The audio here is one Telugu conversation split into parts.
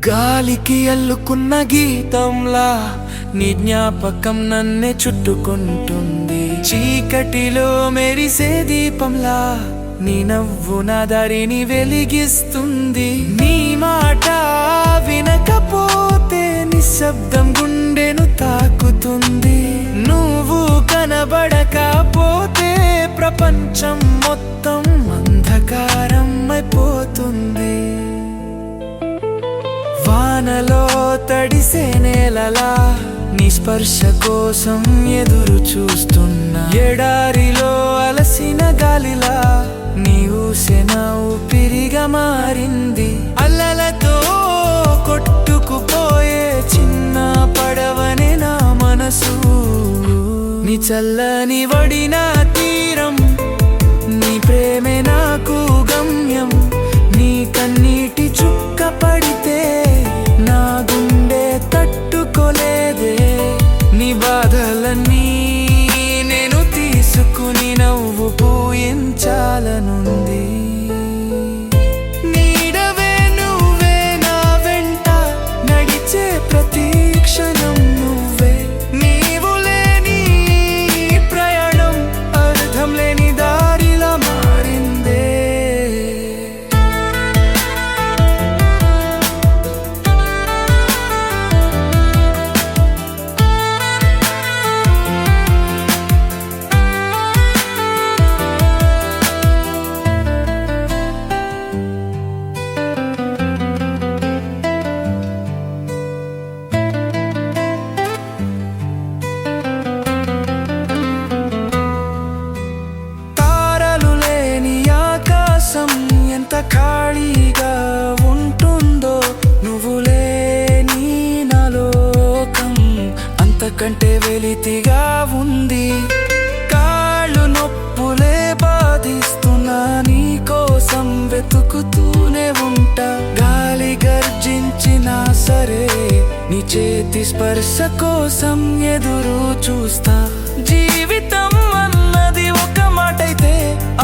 గాలికి అల్లుకున్న గీతంలా నీ జ్ఞాపకం నన్నే చుట్టుకుంటుంది. చీకటిలో మెరిసే దీపంలా నీ నవ్వు నా దారిని వెలిగిస్తుంది. నీ మాట వినకపోతే నిశ్శబ్దం గుండెను తాకుతుంది. నువ్వు కనబడకపోతే ప్రపంచం మొత్తం అంధకారం అయిపోతుంది. వానలో తడిసే నేలలా నీ స్పర్శ కోసం ఎదురు చూస్తున్నా. ఎడారిలో అలసిన గాలిలా నీ ఊసెన ఊపిరిగా మారింది. అలలతో కొట్టుకుపోయే చిన్న పడవనే నా మనసు. నీ చల్లని వడిన తీరం, నీ ప్రేమే నాకు గమ్యం. నీ కన్నీటి చుక్క పడితే నా గుండె తట్టుకోలేదే. నీ బాధలన్నీ నేను తీసుకుని నవ్వు పూయించాలనుంది. నీడవే నువ్వే నా వెంట నడిచే ప్రతి క్షణం నువ్వే. నీవు లేని ప్రయాణం అర్థం లేని దారిలా మారిందే. ఎంత ఖాళీగా ఉంటుందో నువ్వు లేని నా లోకం అంతకంటే వెలితిగా ఉంది. కాళ్ళు నొప్పులే బాధిస్తున్నా నీ కోసం వెతుకుతూనే ఉంటా. గాలి గర్జించినా సరే నీ చేతి స్పర్శ కోసం ఎదురు చూస్తా. జీవితం అన్నది ఒక మాటైతే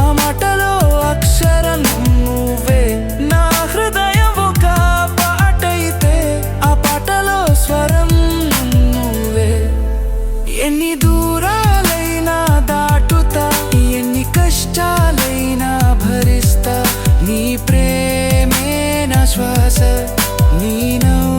ఆ మాటలో అక్షరం నువ్వే. నా హృదయం ఒక పాటైతే ఆ పాటలో స్వరం నువ్వే. ఎన్ని దూరాలైనా దాటుతా, ఎన్ని కష్టాలైనా భరిస్తా. నీ ప్రేమే నా శ్వాస, నీ నవ్వు